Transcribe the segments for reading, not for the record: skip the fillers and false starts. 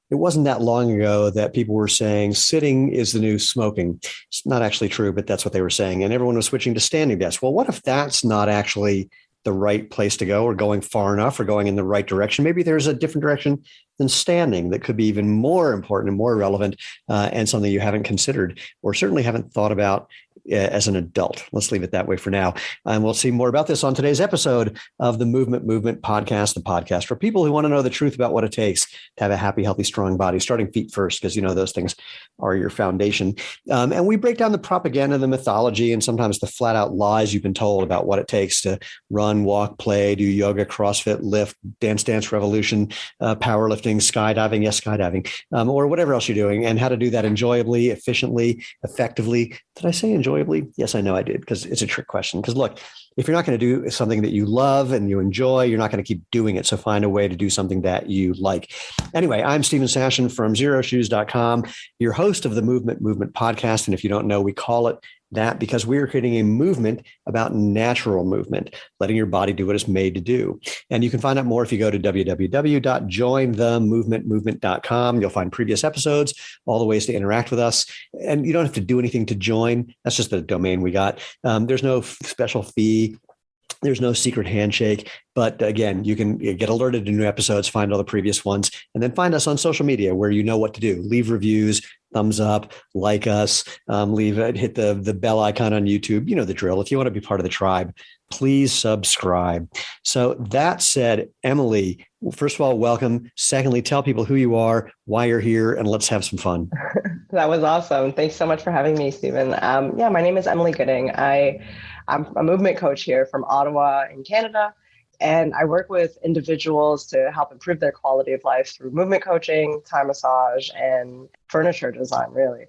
it wasn't that long ago that people were saying sitting is the new smoking. It's not actually true, but that's what they were saying. And everyone was switching to standing desks. Well, what if that's not actually the right place to go, or going far enough, or going in the right direction? Maybe there's a different direction than standing that could be even more important and more relevant, and something you haven't considered or certainly haven't thought about as an adult. Let's leave it that way for now. And we'll see more about this on today's episode of the Movement Podcast, the podcast for people who want to know the truth about what it takes to have a happy, healthy, strong body, starting feet first, because those things are your foundation. And we break down the propaganda, the mythology, and sometimes the flat out lies you've been told about what it takes to run, walk, play, do yoga, CrossFit, lift, dance revolution, powerlifting, skydiving, yes, skydiving, or whatever else you're doing, and how to do that enjoyably, efficiently, effectively. Did I say enjoyably? Yes, I know I did, because it's a trick question. Because look, if you're not going to do something that you love and you enjoy, you're not going to keep doing it. So find a way to do something that you like. Anyway, I'm Stephen Sashen from ZeroShoes.com, your host of the Movement Podcast. And if you don't know, we call it that because we are creating a movement about natural movement, letting your body do what it's made to do. And you can find out more if you go to www.jointhemovementmovement.com. You'll find previous episodes, all the ways to interact with us. And you don't have to do anything to join. That's just the domain we got. There's no special fee. There's no secret handshake, but again, you can get alerted to new episodes, find all the previous ones, and then find us on social media where you know what to do. Leave reviews, thumbs up, like us, hit the bell icon on YouTube. You know the drill. If you want to be part of the tribe, please subscribe. So that said, Emily, first of all, welcome. Secondly, tell people who you are, why you're here, and let's have some fun. That was awesome. Thanks so much for having me, Stephen. My name is Emily Gooding. I'm a movement coach here from Ottawa in Canada, and I work with individuals to help improve their quality of life through movement coaching, Thai massage, and furniture design, really.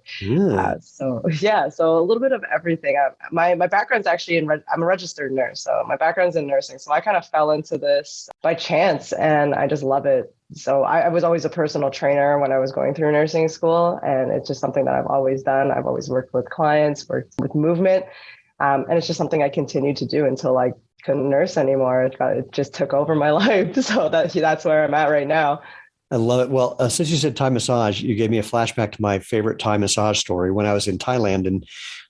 So a little bit of everything. My background's actually I'm a registered nurse, so my background's in nursing. So I kind of fell into this by chance, and I just love it. So I was always a personal trainer when I was going through nursing school, and it's just something that I've always done. I've always worked with clients, worked with movement. And it's just something I continued to do until I couldn't nurse anymore. It just took over my life. So that's where I'm at right now. I love it. Well, since you said Thai massage, you gave me a flashback to my favorite Thai massage story when I was in Thailand. And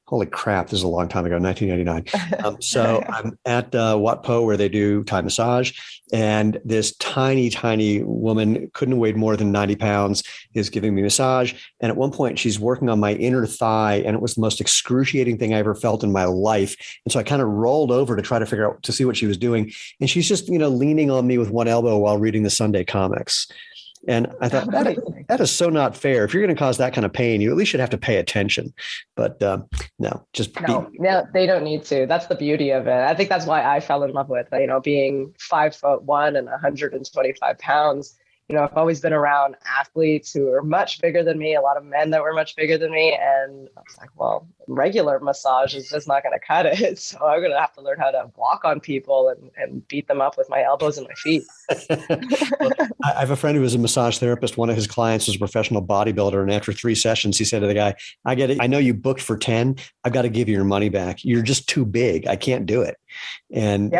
holy crap, this is a long time ago, 1999. So I'm at Wat Po, where they do Thai massage. And this tiny, tiny woman, couldn't have weighed more than 90 pounds, is giving me massage. And at one point, she's working on my inner thigh. And it was the most excruciating thing I ever felt in my life. And so I kind of rolled over to try to figure out, to see what she was doing. And she's just, leaning on me with one elbow while reading the Sunday comics. And I thought, that is so not fair. If you're going to cause that kind of pain, you at least should have to pay attention. But no, they don't need to. That's the beauty of it. I think that's why I fell in love with, being 5'1" and 125 pounds. I've always been around athletes who are much bigger than me, a lot of men that were much bigger than me. And I was like, well, regular massage is just not going to cut it. So I'm going to have to learn how to walk on people and beat them up with my elbows and my feet. Well, I have a friend who was a massage therapist. One of his clients was a professional bodybuilder. And after 3 sessions, he said to the guy, I get it. I know you booked for 10. I've got to give you your money back. You're just too big. I can't do it. And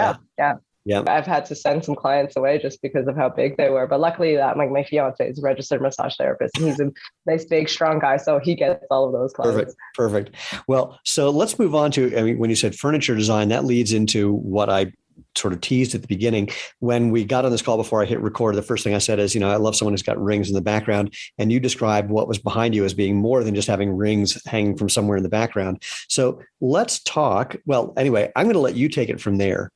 yeah, I've had to send some clients away just because of how big they were. But luckily, my fiance is a registered massage therapist, and he's a nice, big, strong guy, so he gets all of those clients. Perfect. Well, so let's move on to, when you said furniture design, that leads into what I sort of teased at the beginning. When we got on this call before I hit record, the first thing I said is, I love someone who's got rings in the background. And you described what was behind you as being more than just having rings hanging from somewhere in the background. So let's talk. Well, anyway, I'm going to let you take it from there.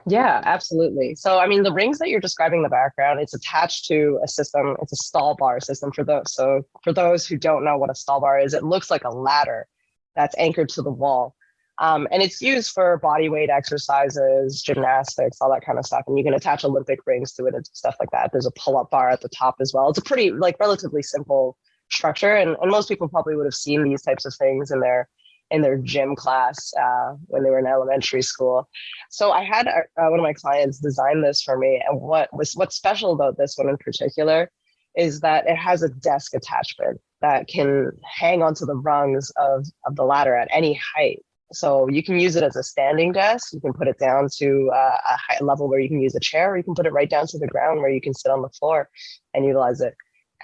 Yeah, absolutely. So, the rings that you're describing in the background, it's attached to a system. It's a stall bar system for those. So for those who don't know what a stall bar is, it looks like a ladder that's anchored to the wall. And it's used for body weight exercises, gymnastics, all that kind of stuff. And you can attach Olympic rings to it and stuff like that. There's a pull-up bar at the top as well. It's a pretty, relatively simple structure. And most people probably would have seen these types of things in their gym class when they were in elementary school. So I had one of my clients design this for me. And what's special about this one in particular is that it has a desk attachment that can hang onto the rungs of the ladder at any height. So you can use it as a standing desk. You can put it down to a high level where you can use a chair, or you can put it right down to the ground where you can sit on the floor and utilize it.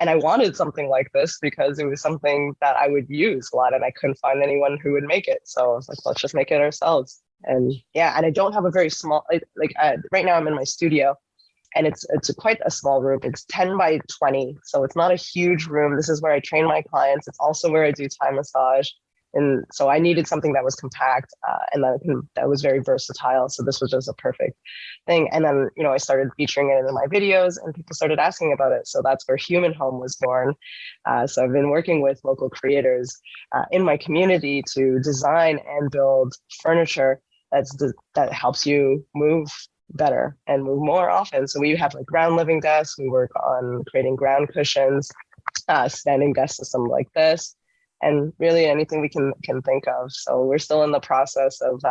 And I wanted something like this because it was something that I would use a lot, and I couldn't find anyone who would make it. So I was like, let's just make it ourselves. And yeah, and I don't have a very small, right now I'm in my studio, and it's quite a small room. It's 10 by 20. So it's not a huge room. This is where I train my clients. It's also where I do Thai massage. And so I needed something that was compact, and that was very versatile. So this was just a perfect thing. And then, I started featuring it in my videos, and people started asking about it. So that's where Human Home was born. So I've been working with local creators in my community to design and build furniture that helps you move better and move more often. So we have like ground living desks. We work on creating ground cushions, standing desk system like this, and really anything we can think of. So we're still in the process of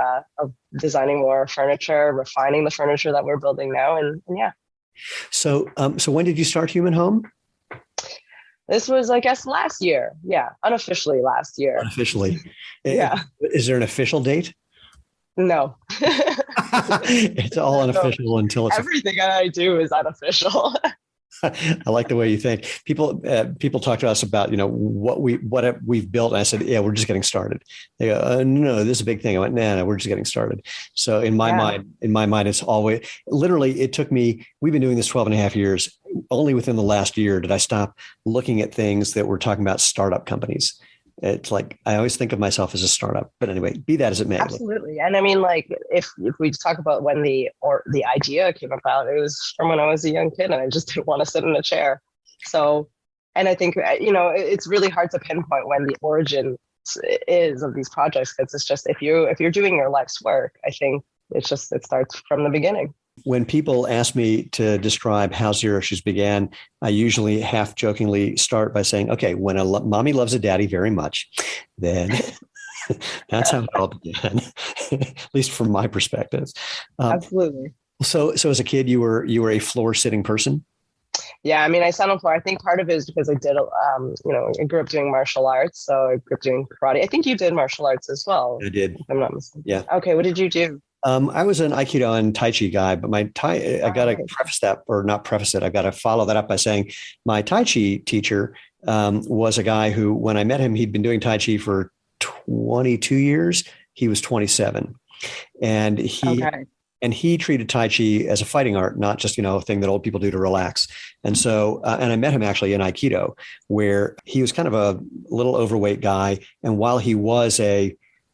designing more furniture, refining the furniture that we're building now, and yeah. So when did you start Human Home? This was, I guess, last year. Yeah, unofficially last year. Unofficially, yeah. Is there an official date? No. It's all unofficial until it's everything I do is unofficial. I like the way you think. People talk to us about, what we've built. And I said, yeah, we're just getting started. They go, no, this is a big thing. I went, no, we're just getting started. So in my mind, it's always literally, it took me, we've been doing this 12 and a half years. Only within the last year did I stop looking at things that we're talking about startup companies. It's like, I always think of myself as a startup, but anyway, be that as it may. Absolutely. And I mean, like, if we talk about when the idea came about, it was from when I was a young kid and I just didn't want to sit in a chair. So, and I think, it's really hard to pinpoint when the origin is of these projects, because it's just, if you're doing your life's work, I think it starts from the beginning. When people ask me to describe how Zero Issues began, I usually half jokingly start by saying, okay, when a mommy loves a daddy very much, then that's how it all began, at least from my perspective. Absolutely. So as a kid, you were a floor sitting person? Yeah, I mean, I sat on floor. I think part of it is because I did, I grew up doing martial arts. So I grew up doing karate. I think you did martial arts as well. I did. If I'm not mistaken. Yeah. Okay, what did you do? I was an Aikido and Tai Chi guy, but I got to preface that, or not preface it. I've got to follow that up by saying my Tai Chi teacher was a guy who, when I met him, he'd been doing Tai Chi for 22 years. He was 27, and he treated Tai Chi as a fighting art, not just, a thing that old people do to relax. And so, and I met him actually in Aikido, where he was kind of a little overweight guy. And while he was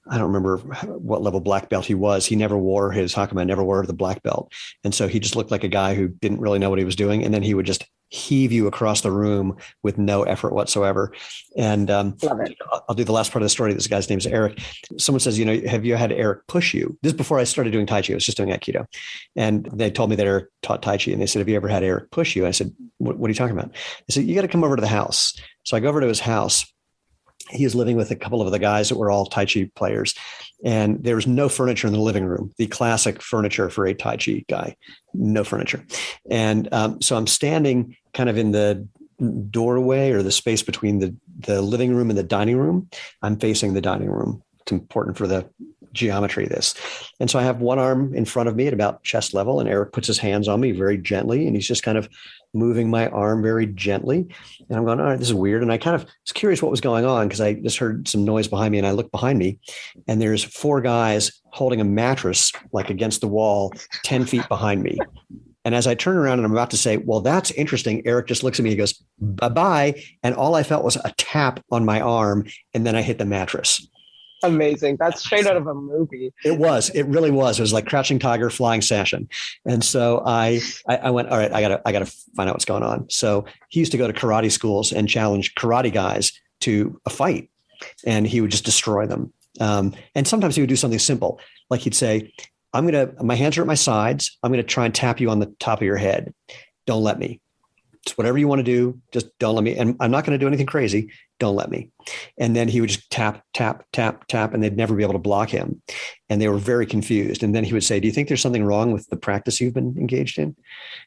I don't remember what level black belt he was, he never wore his hakama, never wore the black belt. And so he just looked like a guy who didn't really know what he was doing. And then he would just heave you across the room with no effort whatsoever. And I'll do the last part of the story. This guy's name is Eric. Someone says, have you had Eric push you? This is before I started doing Tai Chi. I was just doing Aikido. And they told me that Eric taught Tai Chi. And they said, have you ever had Eric push you? I said, what are you talking about? They said, you got to come over to the house. So I go over to his house. He was living with a couple of the guys that were all Tai Chi players, and there was no furniture in the living room, the classic furniture for a Tai Chi guy, no furniture. And so I'm standing kind of in the doorway or the space between the living room and the dining room. I'm facing the dining room. It's important for the geometry of this. And so I have one arm in front of me at about chest level, and Eric puts his hands on me very gently, and he's just kind of moving my arm very gently. And I'm going, all right, this is weird. And I kind of was curious what was going on, because I just heard some noise behind me, and I look behind me, and there's 4 guys holding a mattress like against the wall 10 feet behind me. And as I turn around and I'm about to say, well, that's interesting, Eric just looks at me, he goes, bye-bye. And all I felt was a tap on my arm, and then I hit the mattress. Amazing. That's straight out of a movie. It was. It really was. It was like Crouching Tiger, Flying Session. And so I went, all right, I gotta find out what's going on. So he used to go to karate schools and challenge karate guys to a fight, and he would just destroy them. And sometimes he would do something simple, like he'd say, my hands are at my sides. I'm going to try and tap you on the top of your head. Don't let me. It's whatever you want to do. Just don't let me. And I'm not going to do anything crazy. Don't let me. And then he would just tap, tap, tap, tap, and they'd never be able to block him. And they were very confused. And then he would say, do you think there's something wrong with the practice you've been engaged in?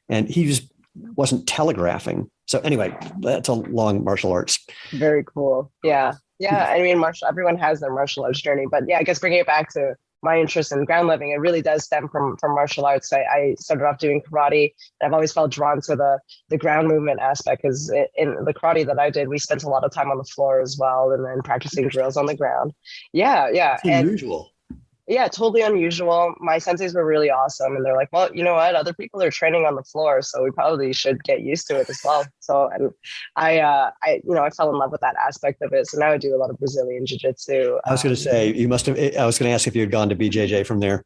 And he just wasn't telegraphing. So anyway, that's a long martial arts. Very cool. Yeah. Yeah. I mean, everyone has their martial arts journey, but yeah, I guess bringing it back to my interest in ground living, it really does stem from martial arts. I started off doing karate, and I've always felt drawn to the ground movement aspect, because in the karate that I did, we spent a lot of time on the floor as well, and then practicing drills on the ground. Yeah, yeah. It's unusual. Yeah, totally unusual. My senseis were really awesome. And they're like, well, you know what? Other people are training on the floor, so we probably should get used to it as well. So, and I fell in love with that aspect of it. So now I do a lot of Brazilian Jiu-Jitsu. I was going to say, you must have, I was going to ask if you had gone to BJJ from there.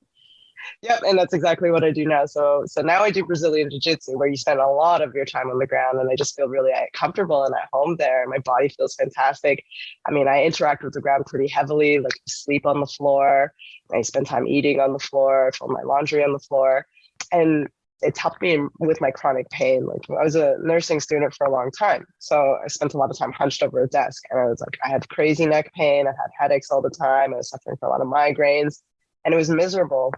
Yep, and that's exactly what I do now. So now I do Brazilian Jiu-Jitsu, where you spend a lot of your time on the ground, and I just feel really comfortable and at home there. And my body feels fantastic. I mean, I interact with the ground pretty heavily, like sleep on the floor. I spend time eating on the floor. I fold my laundry on the floor, and it's helped me with my chronic pain. Like, I was a nursing student for a long time, so I spent a lot of time hunched over a desk, and I was like, I had crazy neck pain. I had headaches all the time. I was suffering from a lot of migraines, and it was miserable.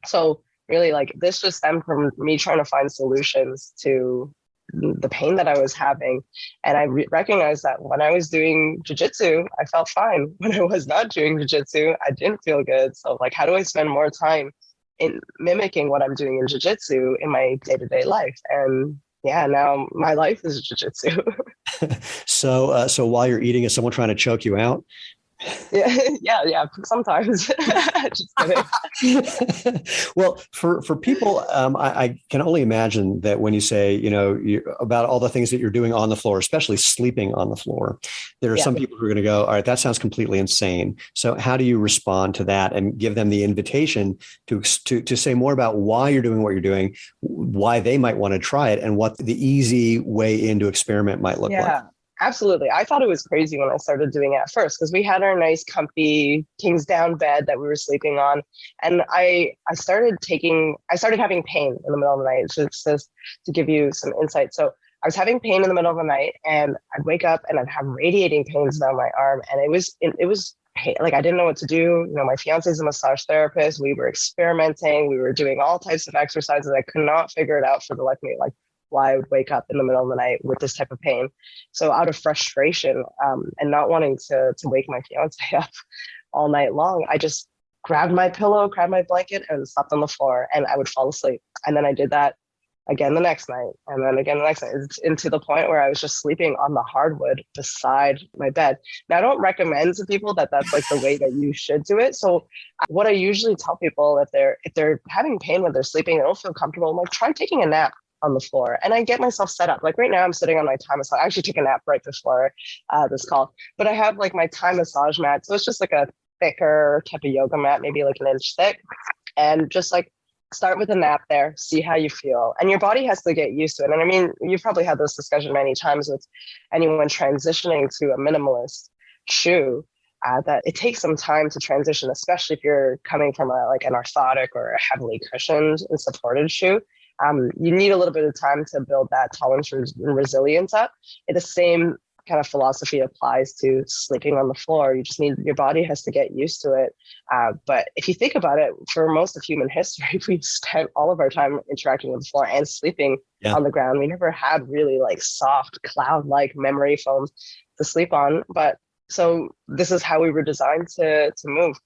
So really, like, this just stemmed from me trying to find solutions to the pain that I was having. And I recognized that when I was doing jiu-jitsu, I felt fine. When I was not doing jiu-jitsu, I didn't feel good. So like, how do I spend more time in mimicking what I'm doing in jiu-jitsu in my day-to-day life? And yeah, now my life is jiu-jitsu. So while you're eating, is someone trying to choke you out? Yeah. Sometimes. Just kidding. Well, for people, I can only imagine that when you say, about all the things that you're doing on the floor, especially sleeping on the floor, there are some people who are going to go, all right, that sounds completely insane. So how do you respond to that and give them the invitation to say more about why you're doing what you're doing, why they might want to try it, and what the easy way into experiment might look like? Absolutely. I thought it was crazy when I started doing it at first, because we had our nice, comfy King's Down bed that we were sleeping on. And I started having pain in the middle of the night, just to give you some insight. So I was having pain in the middle of the night, and I'd wake up and I'd have radiating pains down my arm. And it was pain. Like, I didn't know what to do. My fiance is a massage therapist. We were experimenting. We were doing all types of exercises. I could not figure it out for the life of me. Like, why I would wake up in the middle of the night with this type of pain. So out of frustration, and not wanting to wake my fiance up all night long, I just grabbed my pillow, grabbed my blanket, and slept on the floor, and I would fall asleep. And then I did that again the next night, and then again the next night, into the point where I was just sleeping on the hardwood beside my bed. Now, I don't recommend to people that that's like the way that you should do it. So what I usually tell people, if they're having pain when they're sleeping, they don't feel comfortable, I'm like, try taking a nap on the floor. And I get myself set up. Like right now I'm sitting on my Thai massage. I actually took a nap right before this call, but I have like my Thai massage mat. So it's just like a thicker type of yoga mat, maybe like an inch thick. And just like start with a nap there, see how you feel. And your body has to get used to it. And I mean, you've probably had this discussion many times with anyone transitioning to a minimalist shoe, that it takes some time to transition, especially if you're coming from an orthotic or a heavily cushioned and supported shoe. You need a little bit of time to build that tolerance and resilience up. The same kind of philosophy applies to sleeping on the floor. Your body has to get used to it. But if you think about it, for most of human history, we've spent all of our time interacting with the floor and sleeping on the ground. We never had really like soft cloud-like memory foams to sleep on. But so this is how we were designed to move.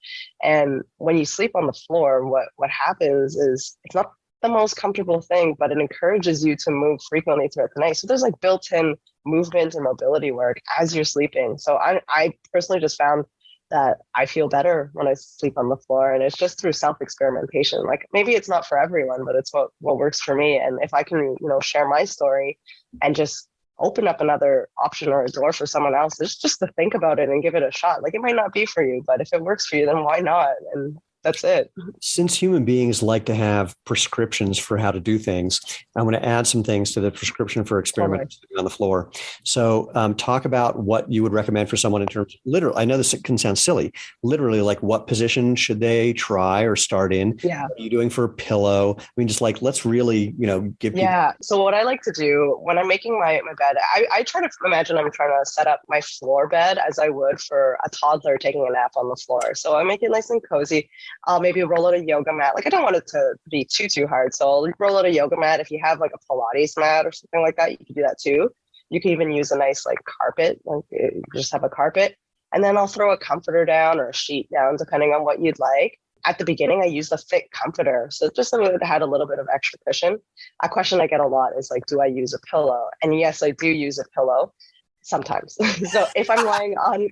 And when you sleep on the floor, what happens is it's not the most comfortable thing, but it encourages you to move frequently throughout the night. So there's like built-in movement and mobility work as you're sleeping. So I personally just found that I feel better when I sleep on the floor, and it's just through self-experimentation. Like, maybe it's not for everyone, but it's what works for me. And if I can, share my story and just open up another option or a door for someone else, it's just to think about it and give it a shot. Like, it might not be for you, but if it works for you, then why not? And that's it. Since human beings like to have prescriptions for how to do things, I'm going to add some things to the prescription for experimenting on the floor. So talk about what you would recommend for someone in terms of literally, I know this can sound silly, literally like what position should they try or start in? Yeah. What are you doing for a pillow? I mean, just like, let's really, give people. Yeah. So what I like to do when I'm making my bed, I try to imagine I'm trying to set up my floor bed as I would for a toddler taking a nap on the floor. So I make it nice and cozy. I'll maybe roll out a yoga mat. Like, I don't want it to be too hard. So I'll roll out a yoga mat. If you have like a Pilates mat or something like that, you can do that too. You can even use a nice like carpet, like you just have a carpet. And then I'll throw a comforter down or a sheet down, depending on what you'd like. at the beginning, I used a thick comforter. So just something that had a little bit of extra cushion. A question I get a lot is like, do I use a pillow? And yes, I do use a pillow sometimes. So if I'm lying on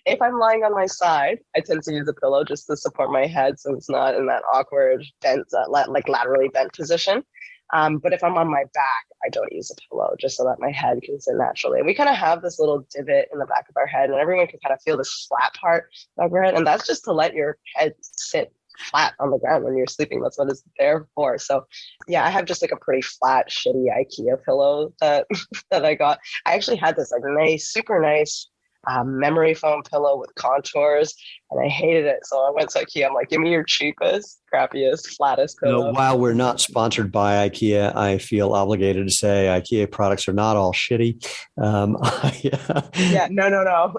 if I'm lying on my side, I tend to use a pillow just to support my head so it's not in that awkward bent, like laterally bent position. But if I'm on my back, I don't use a pillow just so that my head can sit naturally. And we kind of have this little divot in the back of our head, and everyone can kind of feel this flat part of our head. And that's just to let your head sit flat on the ground when you're sleeping. That's what it's there for. So yeah, I have just like a pretty flat, shitty IKEA pillow that that I got. I actually had this like nice, super nice memory foam pillow with contours, and I hated it. So I went to IKEA. I'm like, give me your cheapest, crappiest, flattest pillow. While we're not sponsored by IKEA, I feel obligated to say IKEA products are not all shitty. Yeah, no.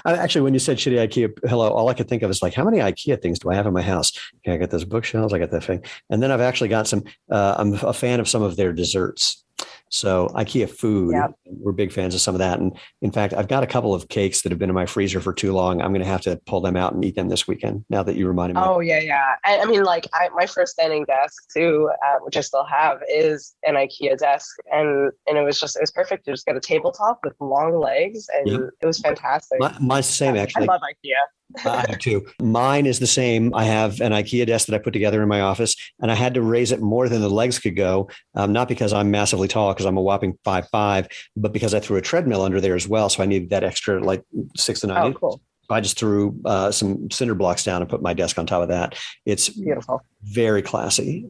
I actually, when you said shitty IKEA pillow, all I could think of is like, how many IKEA things do I have in my house? Okay, I got those bookshelves, I got that thing. And then I've actually got some, I'm a fan of some of their desserts. So IKEA food, yep. We're big fans of some of that. And in fact, I've got a couple of cakes that have been in my freezer for too long. I'm going to have to pull them out and eat them this weekend, now that you reminded me. Oh, yeah. I mean, like my first standing desk too, which I still have, is an IKEA desk. And it was perfect. You just got a tabletop with long legs, and yep. It was fantastic. Mine's the same, actually. I love IKEA. I do too. Mine is the same. I have an IKEA desk that I put together in my office, and I had to raise it more than the legs could go. Not because I'm massively tall, because I'm a whopping 5'5", but because I threw a treadmill under there as well. So I needed that extra like 6 to 9 inches. Cool. I just threw some cinder blocks down and put my desk on top of that. It's beautiful, very classy.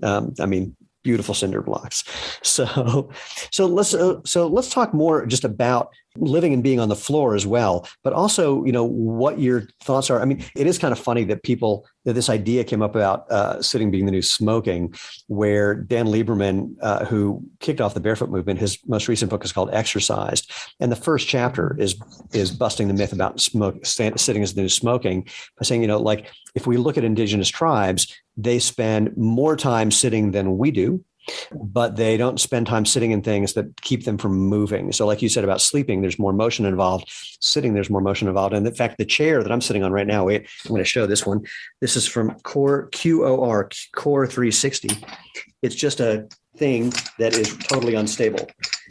Beautiful cinder blocks. So let's talk more just about living and being on the floor as well, but also, what your thoughts are. I mean, it is kind of funny that this idea came up about sitting being the new smoking, where Dan Lieberman, who kicked off the barefoot movement, his most recent book is called Exercised. And the first chapter is busting the myth about sitting as the new smoking by saying, like if we look at indigenous tribes, they spend more time sitting than we do, but they don't spend time sitting in things that keep them from moving. So like you said about sleeping, there's more motion involved. Sitting, there's more motion involved. And in fact, the chair that I'm sitting on right now, I'm going to show this one. This is from Core 360. It's just a thing that is totally unstable.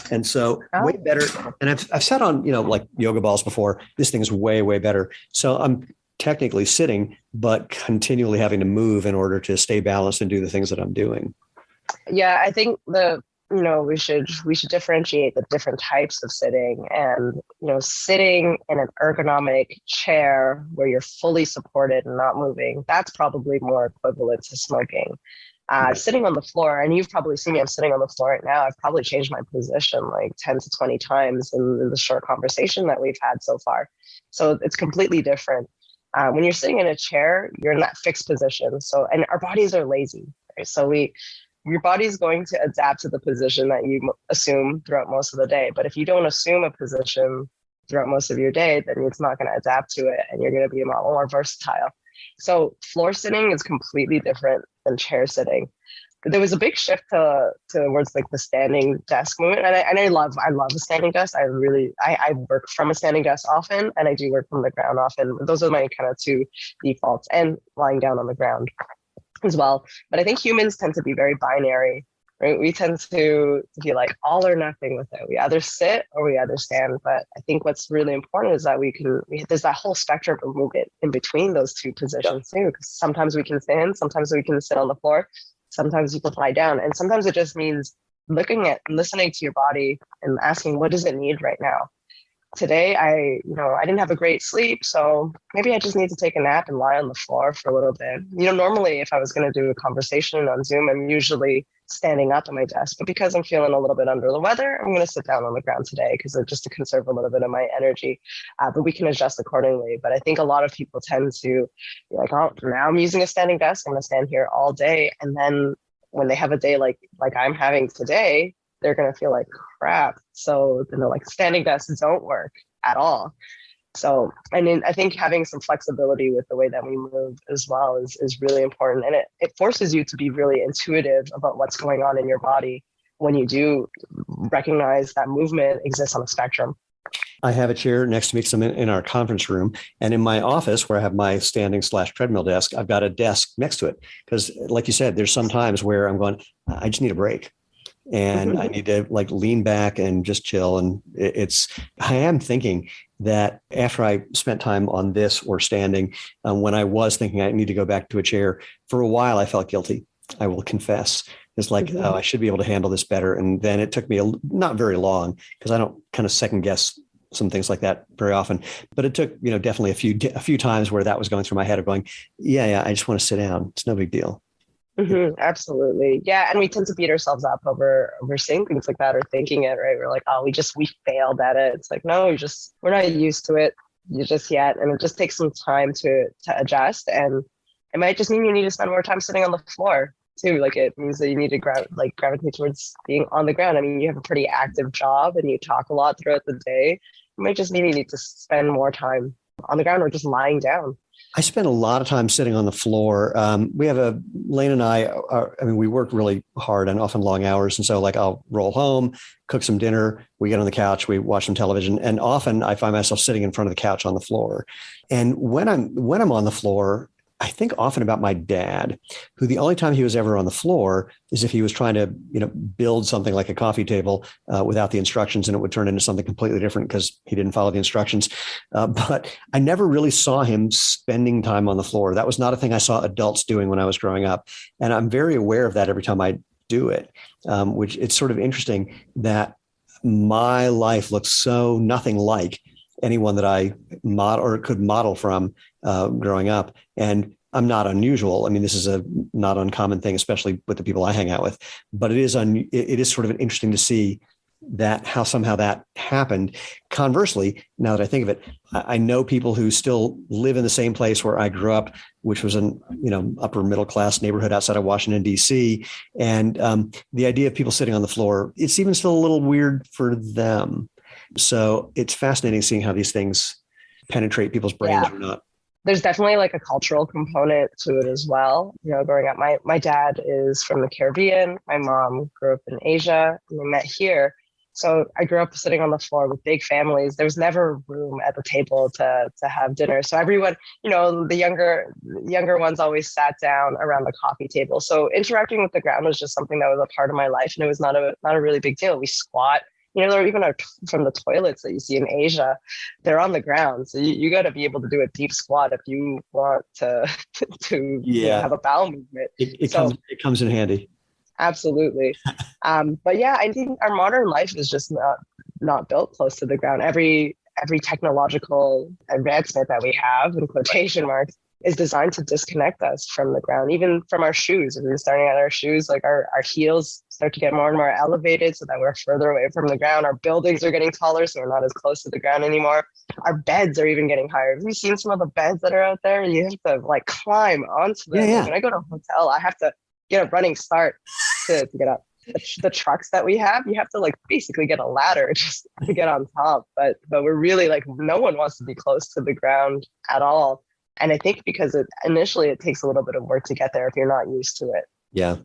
And so way better. And I've sat on, like yoga balls before. This thing is way, way better. So I'm technically sitting, but continually having to move in order to stay balanced and do the things that I'm doing. Yeah, I think we should differentiate the different types of sitting, and sitting in an ergonomic chair where you're fully supported and not moving, that's probably more equivalent to smoking. Sitting on the floor, and you've probably seen me, I'm sitting on the floor right now. I've probably changed my position like 10 to 20 times in the short conversation that we've had so far. So it's completely different. When you're sitting in a chair, you're in that fixed position. So, and our bodies are lazy, right? So your body's going to adapt to the position that you assume throughout most of the day. But if you don't assume a position throughout most of your day, then it's not going to adapt to it, and you're going to be a lot more versatile. So floor sitting is completely different than chair sitting. There was a big shift towards like the standing desk movement, and I love a standing desk. I work from a standing desk often, and I do work from the ground often. Those are my kind of two defaults, and lying down on the ground as well. But I think humans tend to be very binary, right? We tend to be like all or nothing with it. We either sit or we either stand. But I think what's really important is that there's that whole spectrum of movement in between those two positions too. Because sometimes we can stand, sometimes we can sit on the floor. Sometimes you can lie down, and sometimes it just means listening to your body and asking, what does it need right now? Today, I didn't have a great sleep, so maybe I just need to take a nap and lie on the floor for a little bit. Normally if I was going to do a conversation on Zoom, I'm usually standing up at my desk, but because I'm feeling a little bit under the weather, I'm going to sit down on the ground today just to conserve a little bit of my energy. But we can adjust accordingly. But I think a lot of people tend to be like, oh, now I'm using a standing desk, I'm going to stand here all day. And then when they have a day like I'm having today, they're going to feel like crap. So then they're like, standing desks don't work at all. So, I think having some flexibility with the way that we move as well is really important. And it forces you to be really intuitive about what's going on in your body when you do recognize that movement exists on a spectrum. I have a chair next to me because I'm in our conference room. And in my office where I have my standing/treadmill desk, I've got a desk next to it. Because like you said, there's some times where I'm going, I just need a break. And I need to like lean back and just chill. And I am thinking that after I spent time on this or standing, when I was thinking I need to go back to a chair, for a while, I felt guilty. I will confess. It's like, oh, I should be able to handle this better. And then it took me not very long because I don't kind of second guess some things like that very often. But it took, definitely a few times where that was going through my head of going, yeah, I just want to sit down. It's no big deal. Absolutely. Yeah. And we tend to beat ourselves up over saying things like that or thinking it, right? We're like, oh, we failed at it. It's like, no, we're not used to it just yet. And it just takes some time to adjust. And it might just mean you need to spend more time sitting on the floor too. Like it means that you need to gravitate towards being on the ground. I mean, you have a pretty active job and you talk a lot throughout the day. It might just mean you need to spend more time on the ground or just lying down. I spent a lot of time sitting on the floor. Lane and I we work really hard and often long hours. And so like I'll roll home, cook some dinner. We get on the couch, we watch some television. And often I find myself sitting in front of the couch on the floor. And when I'm on the floor, I think often about my dad, who the only time he was ever on the floor is if he was trying to, build something like a coffee table without the instructions, and it would turn into something completely different because he didn't follow the instructions. But I never really saw him spending time on the floor. That was not a thing I saw adults doing when I was growing up. And I'm very aware of that every time I do it, which it's sort of interesting that my life looks so nothing like anyone that I could model from growing up. And I'm not unusual. I mean, this is a not uncommon thing, especially with the people I hang out with, but it is sort of interesting to see that how somehow that happened. Conversely, now that I think of it, I know people who still live in the same place where I grew up, which was an upper middle class neighborhood outside of Washington, D.C. And the idea of people sitting on the floor, it's even still a little weird for them. So it's fascinating seeing how these things penetrate people's brains or not. There's definitely like a cultural component to it as well. Growing up, my dad is from the Caribbean. My mom grew up in Asia and we met here. So I grew up sitting on the floor with big families. There was never room at the table to have dinner. So everyone, the younger ones always sat down around the coffee table. So interacting with the ground was just something that was a part of my life. And it was not a really big deal. We squat. There are even from the toilets that you see in Asia, they're on the ground. So you got to be able to do a deep squat if you want to have a bowel movement. It comes in handy. Absolutely. But yeah, I think our modern life is just not built close to the ground. Every technological advancement that we have, in quotation marks, is designed to disconnect us from the ground, even from our shoes. If we're starting at our shoes, like our heels start to get more and more elevated so that we're further away from the ground. Our buildings are getting taller, so we're not as close to the ground anymore. Our beds are even getting higher. Have you seen some of the beds that are out there? You have to like climb onto them. Yeah. When I go to a hotel, I have to get a running start to get up. The trucks that we have, you have to like basically get a ladder just to get on top. But we're really like, no one wants to be close to the ground at all. And I think because initially it takes a little bit of work to get there if you're not used to it. Yeah.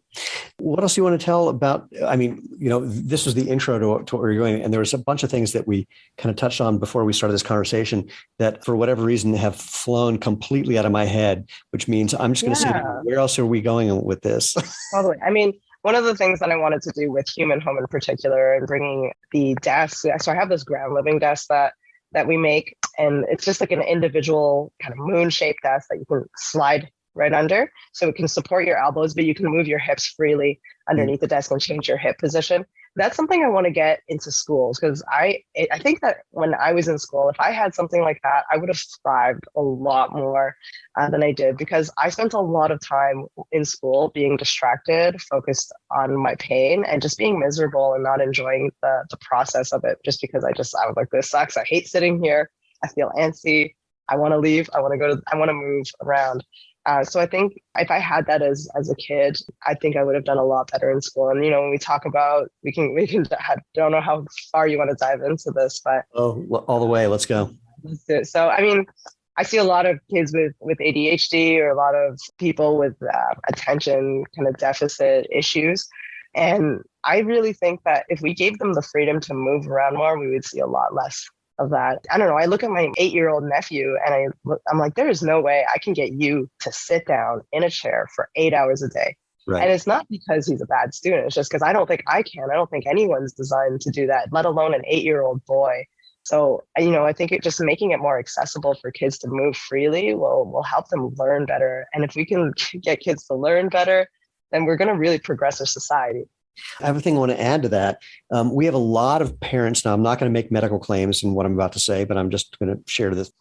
What else do you want to tell about? I mean, this was the intro to what we're going, and there was a bunch of things that we kind of touched on before we started this conversation that for whatever reason have flown completely out of my head, which means I'm just going to say, where else are we going with this? Totally. I mean, one of the things that I wanted to do with Human Home in particular and bringing the desk. So I have this ground living desk that we make, and it's just like an individual kind of moon-shaped desk that you can slide right under, so it can support your elbows, but you can move your hips freely underneath the desk and change your hip position. That's something I want to get into schools, because I think that when I was in school, if I had something like that, I would have thrived a lot more than I did, because I spent a lot of time in school being distracted, focused on my pain, and just being miserable and not enjoying the process of it, just because I was like, this sucks. I hate sitting here. I feel antsy. I want to leave. I want to move around. So I think if I had that as a kid, I think I would have done a lot better in school. And, when we talk about, we can, don't know how far you want to dive into this, but. Oh, all the way. Let's go. So, I mean, I see a lot of kids with ADHD, or a lot of people with attention kind of deficit issues. And I really think that if we gave them the freedom to move around more, we would see a lot less of that. I don't know. I look at my 8-year-old nephew and I'm like, there is no way I can get you to sit down in a chair for 8 hours a day. Right. And it's not because he's a bad student. It's just because I don't think I can. I don't think anyone's designed to do that, let alone an 8-year-old boy. So, I think it just making it more accessible for kids to move freely will help them learn better. And if we can get kids to learn better, then we're going to really progress our society. I have a thing I want to add to that. We have a lot of parents. Now, I'm not going to make medical claims in what I'm about to say, but I'm just going to share this.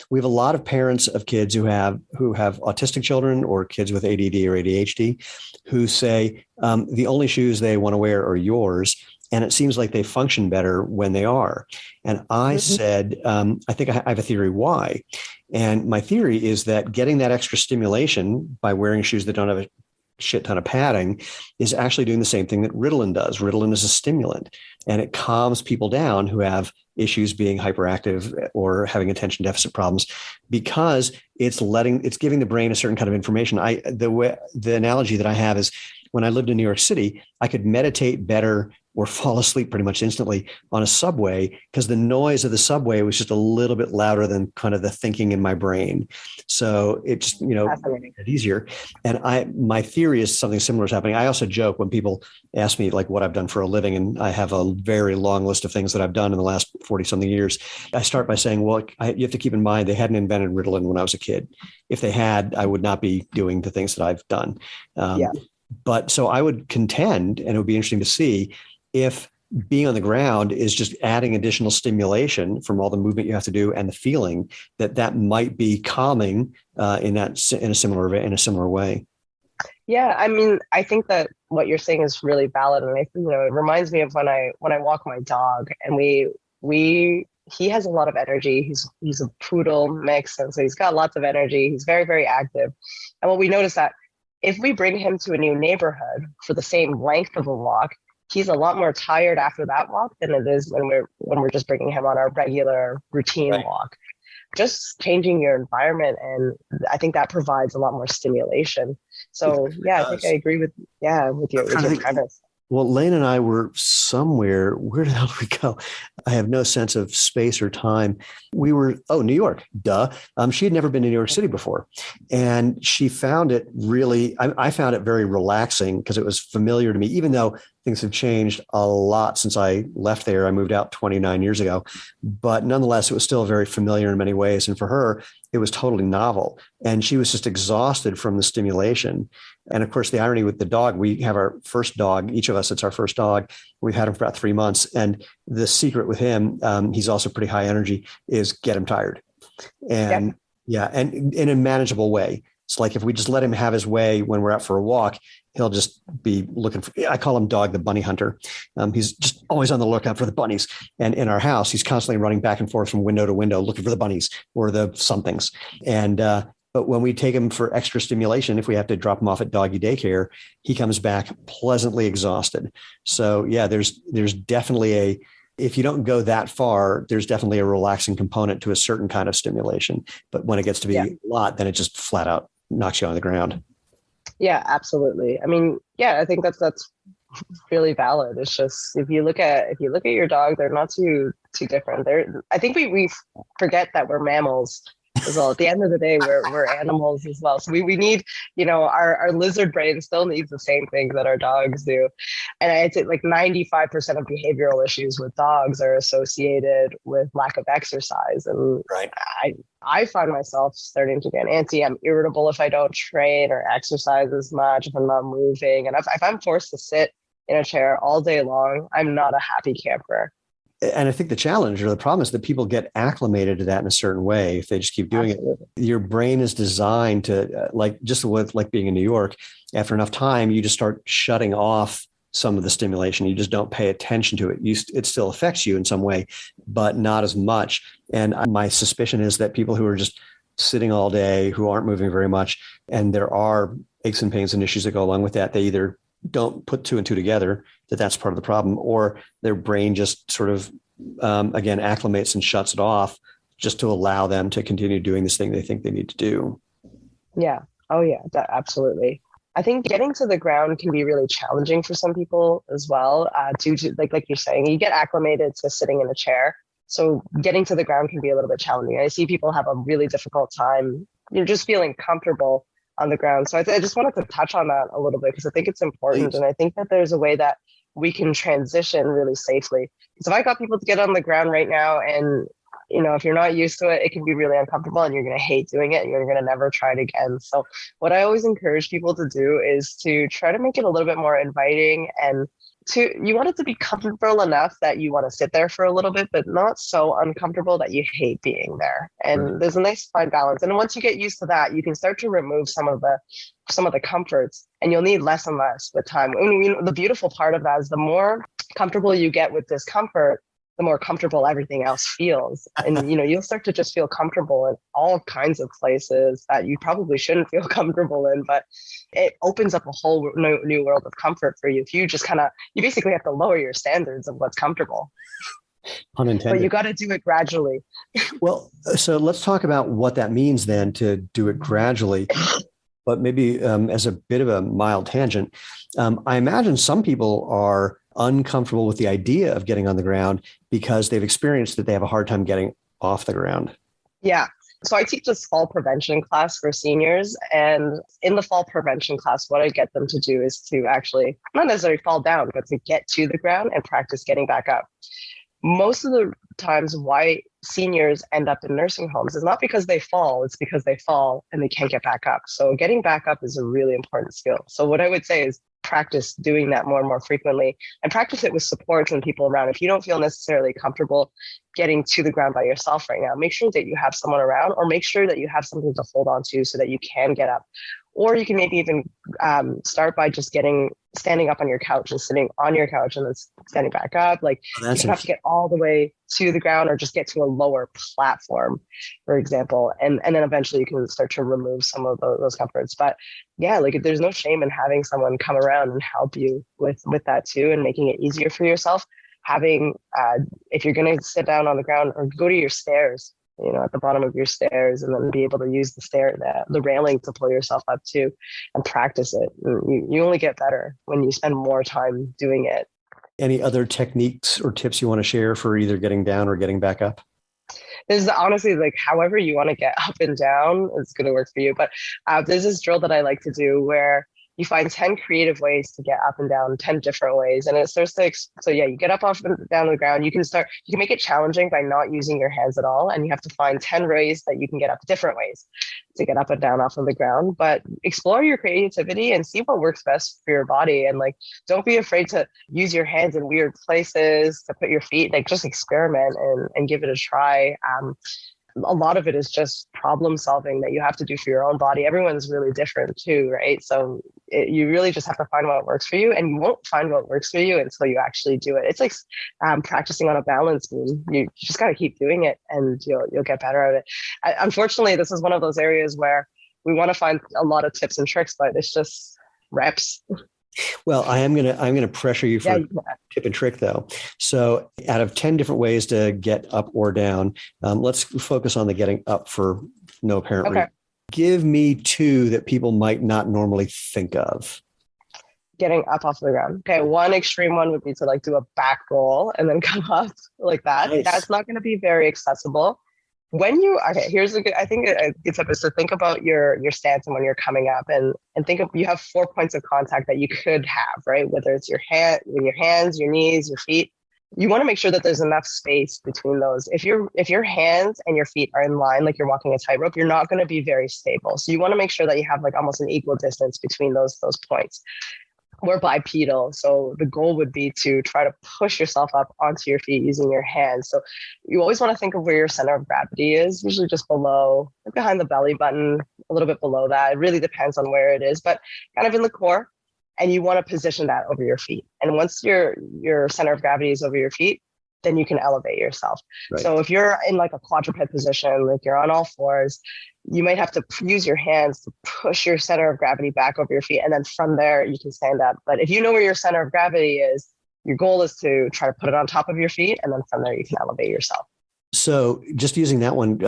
We have a lot of parents of kids who have autistic children or kids with ADD or ADHD who say the only shoes they want to wear are yours. And it seems like they function better when they are. And I said, I think I have a theory why. And my theory is that getting that extra stimulation by wearing shoes that don't have a shit ton of padding is actually doing the same thing that Ritalin does. Ritalin is a stimulant and it calms people down who have issues being hyperactive or having attention deficit problems because it's giving the brain a certain kind of information. The analogy that I have is when I lived in New York City, I could meditate better or fall asleep pretty much instantly on a subway because the noise of the subway was just a little bit louder than kind of the thinking in my brain. So it's, it's easier. And my theory is something similar is happening. I also joke when people ask me like what I've done for a living, and I have a very long list of things that I've done in the last 40 something years. I start by saying, well, you have to keep in mind, they hadn't invented Ritalin when I was a kid. If they had, I would not be doing the things that I've done. But so I would contend, and it would be interesting to see if being on the ground is just adding additional stimulation from all the movement you have to do and the feeling that might be calming in a similar way. Yeah, I mean, I think that what you're saying is really valid, and it reminds me of when I walk my dog, and he has a lot of energy. He's a poodle mix, and so he's got lots of energy. He's very, very active, and what we notice that if we bring him to a new neighborhood for the same length of a walk, he's a lot more tired after that walk than it is when we're just bringing him on our regular routine walk. Just changing your environment, and I think that provides a lot more stimulation. So I think I agree with your premise. Well, Lane and I were somewhere. Where the hell did we go? I have no sense of space or time. We were, New York, duh. She had never been to New York City before. And she found it really, I found it very relaxing because it was familiar to me, even though things have changed a lot since I left there. I moved out 29 years ago, but nonetheless, it was still very familiar in many ways. And for her, it was totally novel. And she was just exhausted from the stimulation. And of course, the irony with the dog, we have our first dog, each of us, it's our first dog. We've had him for about 3 months. And the secret with him, he's also pretty high energy, is get him tired. And and in a manageable way. It's like if we just let him have his way when we're out for a walk, he'll just be looking for, I call him Dog the bunny hunter. He's just always on the lookout for the bunnies. And in our house, he's constantly running back and forth from window to window, looking for the bunnies or the somethings. And, but when we take him for extra stimulation, if we have to drop him off at doggy daycare, he comes back pleasantly exhausted. So there's definitely if you don't go that far, there's definitely a relaxing component to a certain kind of stimulation. But when it gets to be a lot, then it just flat out knocks you on the ground. Yeah, absolutely. I mean, I think that's really valid. It's just if you look at your dog, they're not too different. I think we forget that we're mammals as well. At the end of the day, we're animals as well. So we need, our lizard brain still needs the same things that our dogs do. And I'd say like 95% of behavioral issues with dogs are associated with lack of exercise. And I find myself starting to get antsy. I'm irritable if I don't train or exercise as much, if I'm not moving. And if I'm forced to sit in a chair all day long, I'm not a happy camper. And I think the challenge or the problem is that people get acclimated to that in a certain way. If they just keep doing it, your brain is designed to just with being in New York, after enough time, you just start shutting off some of the stimulation. You just don't pay attention to it. It still affects you in some way, but not as much. And my suspicion is that people who are just sitting all day, who aren't moving very much, and there are aches and pains and issues that go along with that, they either don't put two and two together, that's part of the problem, or their brain just sort of, again, acclimates and shuts it off just to allow them to continue doing this thing they think they need to do. Yeah. Oh yeah, absolutely. I think getting to the ground can be really challenging for some people as well, due to like you're saying, you get acclimated to sitting in a chair. So getting to the ground can be a little bit challenging. I see people have a really difficult time, just feeling comfortable on the ground. So I just wanted to touch on that a little bit because I think it's important. Please. And I think that there's a way that we can transition really safely. So if I got people to get on the ground right now and if you're not used to it, it can be really uncomfortable and you're going to hate doing it and you're going to never try it again. So what I always encourage people to do is to try to make it a little bit more inviting, and you want it to be comfortable enough that you want to sit there for a little bit, but not so uncomfortable that you hate being there. And there's a nice fine balance. And once you get used to that, you can start to remove some of the comforts, and you'll need less and less with time. The beautiful part of that is the more comfortable you get with discomfort, the more comfortable everything else feels. And, you'll start to just feel comfortable in all kinds of places that you probably shouldn't feel comfortable in, but it opens up a whole new world of comfort for you. If you just you basically have to lower your standards of what's comfortable. Pun intended. But you got to do it gradually. Well, so let's talk about what that means then to do it gradually. But maybe as a bit of a mild tangent, I imagine some people are uncomfortable with the idea of getting on the ground because they've experienced that they have a hard time getting off the ground. Yeah. So I teach this fall prevention class for seniors. And in the fall prevention class, what I get them to do is to actually not necessarily fall down, but to get to the ground and practice getting back up. Most of the times why seniors end up in nursing homes is not because they fall, it's because they fall and they can't get back up. So getting back up is a really important skill. So what I would say is practice doing that more and more frequently, and practice it with supports and people around. If you don't feel necessarily comfortable getting to the ground by yourself right now, make sure that you have someone around, or make sure that you have something to hold on to so that you can get up. Or you can maybe even start by just standing up on your couch and sitting on your couch and then standing back up. Like you don't have to get all the way to the ground, or just get to a lower platform, for example. And then eventually you can start to remove some of those comforts. But yeah, like there's no shame in having someone come around and help you with that too, and making it easier for yourself. Having, if you're going to sit down on the ground, or go to your stairs, at the bottom of your stairs, and then be able to use the railing to pull yourself up too, and practice it. You only get better when you spend more time doing it. Any other techniques or tips you want to share for either getting down or getting back up? This is honestly however you want to get up and down, it's going to work for you. But there's this drill that I like to do where you find 10 creative ways to get up and down, 10 different ways. And it starts to, you get up off and down the ground. You can make it challenging by not using your hands at all. And you have to find 10 ways that you can get up, different ways to get up and down off of the ground. But explore your creativity and see what works best for your body. And don't be afraid to use your hands in weird places, to put your feet, just experiment and give it a try. A lot of it is just problem solving that you have to do for your own body. Everyone's really different too, right? So you really just have to find what works for you, and you won't find what works for you until you actually do it. It's like practicing on a balance beam. You just got to keep doing it, and you'll get better at it. Unfortunately, this is one of those areas where we want to find a lot of tips and tricks, but it's just reps. Well, I'm gonna pressure you for a tip and trick though. So out of 10 different ways to get up or down, let's focus on the getting up for no apparent reason. Give me 2 that people might not normally think of. Getting up off the ground. Okay, one extreme one would be to do a back roll and then come up like that. Nice. That's not going to be very accessible. Here's a good, I think a good tip is to think about your stance and when you're coming up, and think of, you have 4 points of contact that you could have, right? Whether it's your hands, your knees, your feet. You want to make sure that there's enough space between those. If your hands and your feet are in line, like you're walking a tightrope, you're not going to be very stable. So you want to make sure that you have almost an equal distance between those points. We're bipedal, so the goal would be to try to push yourself up onto your feet using your hands. So you always want to think of where your center of gravity is, usually just below, behind the belly button, a little bit below that. It really depends on where it is, but kind of in the core. And you want to position that over your feet. And once your center of gravity is over your feet, then you can elevate yourself. Right. So if you're in a quadruped position, you're on all fours, you might have to use your hands to push your center of gravity back over your feet. And then from there, you can stand up. But if you know where your center of gravity is, your goal is to try to put it on top of your feet. And then from there, you can elevate yourself. So just using that one,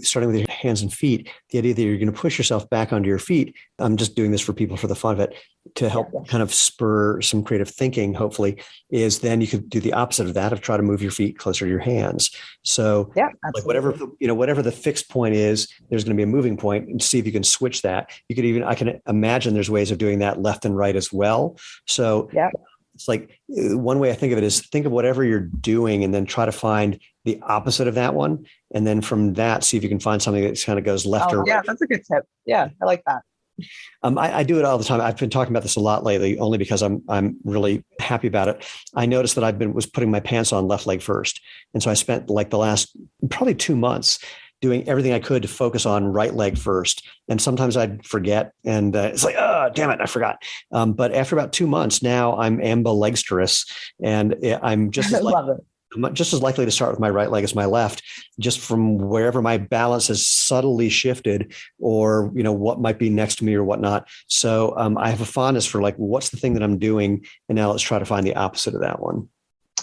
starting with your hands and feet, the idea that you're going to push yourself back onto your feet. I'm just doing this for people for the fun of it to help kind of spur some creative thinking, hopefully, is then you could do the opposite of that, of try to move your feet closer to your hands. So like whatever the fixed point is, there's going to be a moving point, and see if you can switch that. You could even, I can imagine there's ways of doing that left and right as well. So it's like one way I think of it is think of whatever you're doing and then try to find the opposite of that one. And then from that, see if you can find something that kind of goes left or right. Yeah, that's a good tip. Yeah, I like that. I do it all the time. I've been talking about this a lot lately, only because I'm really happy about it. I noticed that was putting my pants on left leg first. And so I spent like the last probably 2 months doing everything I could to focus on right leg first. And sometimes I'd forget, and it's like, oh, damn it, I forgot. But after about 2 months, now I'm ambidextrous, and I'm just as I'm just as likely to start with my right leg as my left, just from wherever my balance has subtly shifted, or what might be next to me or whatnot. So I have a fondness for like, what's the thing that I'm doing, and now let's try to find the opposite of that one.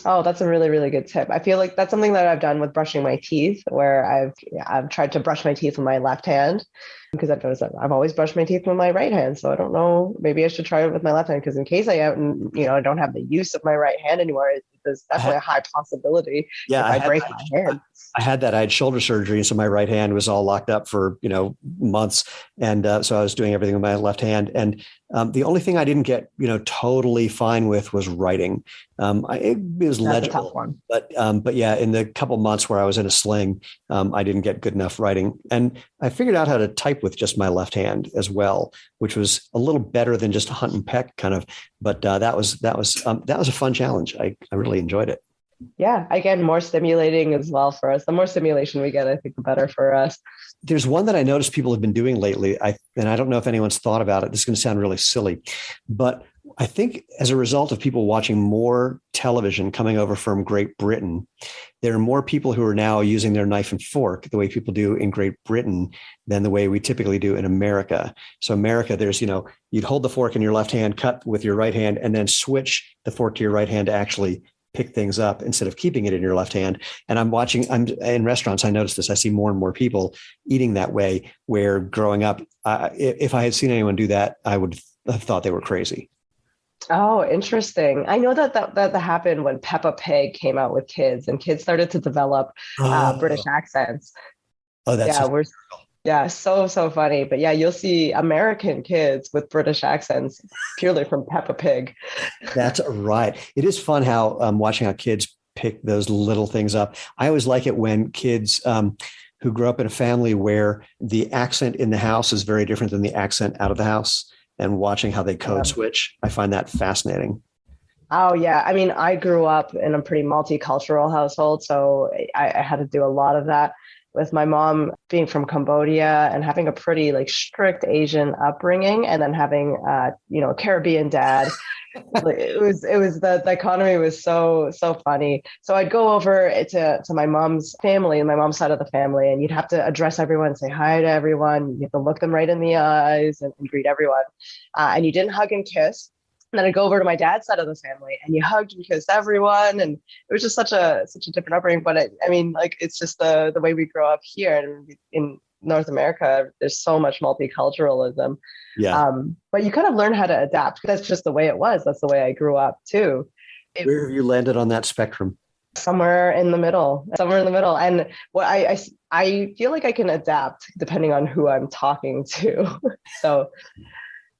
Oh, that's a really, really good tip. I feel like that's something that I've done with brushing my teeth, where I've tried to brush my teeth with my left hand, because I've noticed that I've always brushed my teeth with my right hand. So I don't know, maybe I should try it with my left hand, because in case I I don't have the use of my right hand anymore, there's definitely a high possibility if I break my hand. I had that. I had shoulder surgery, so my right hand was all locked up for months, and so I was doing everything with my left hand. And the only thing I didn't get totally fine with was writing. It was legible, a tough one. But yeah, in the couple months where I was in a sling, I didn't get good enough writing, and I figured out how to type with just my left hand as well, which was a little better than just hunt and peck kind of. But that was a fun challenge. I really enjoyed it. Yeah, again, more stimulating as well for us. The more stimulation we get, I think the better for us. There's one that I noticed people have been doing lately, and I don't know if anyone's thought about it. This is going to sound really silly, but I think as a result of people watching more television coming over from Great Britain, there are more people who are now using their knife and fork the way people do in Great Britain than the way we typically do in America. So America, there's, you'd hold the fork in your left hand, cut with your right hand, and then switch the fork to your right hand to actually pick things up instead of keeping it in your left hand. And I'm in restaurants, I noticed this. I see more and more people eating that way, where growing up, if I had seen anyone do that, I would have thought they were crazy. Oh, interesting. I know that happened when Peppa Pig came out with kids, and kids started to develop British accents. Oh, that's so funny. But yeah, you'll see American kids with British accents purely from Peppa Pig. That's right. It is fun how watching how kids pick those little things up. I always like it when kids who grow up in a family where the accent in the house is very different than the accent out of the house, and watching how they code switch. I find that fascinating. Oh, yeah. I mean, I grew up in a pretty multicultural household, so I had to do a lot of that, with my mom being from Cambodia and having a pretty strict Asian upbringing, and then having a Caribbean dad. It was the dichotomy was so funny. So I'd go over to my mom's family, and my mom's side of the family, and you'd have to address everyone, say hi to everyone. You have to look them right in the eyes and greet everyone. And you didn't hug and kiss. And then I'd go over to my dad's side of the family, and you hugged and kissed everyone. And it was just such a different upbringing. But it's just the way we grow up here. And in North America, there's so much multiculturalism. Yeah. But you kind of learn how to adapt. That's just the way it was. That's the way I grew up too. Where have you landed on that spectrum? Somewhere in the middle. And what I feel like I can adapt depending on who I'm talking to. So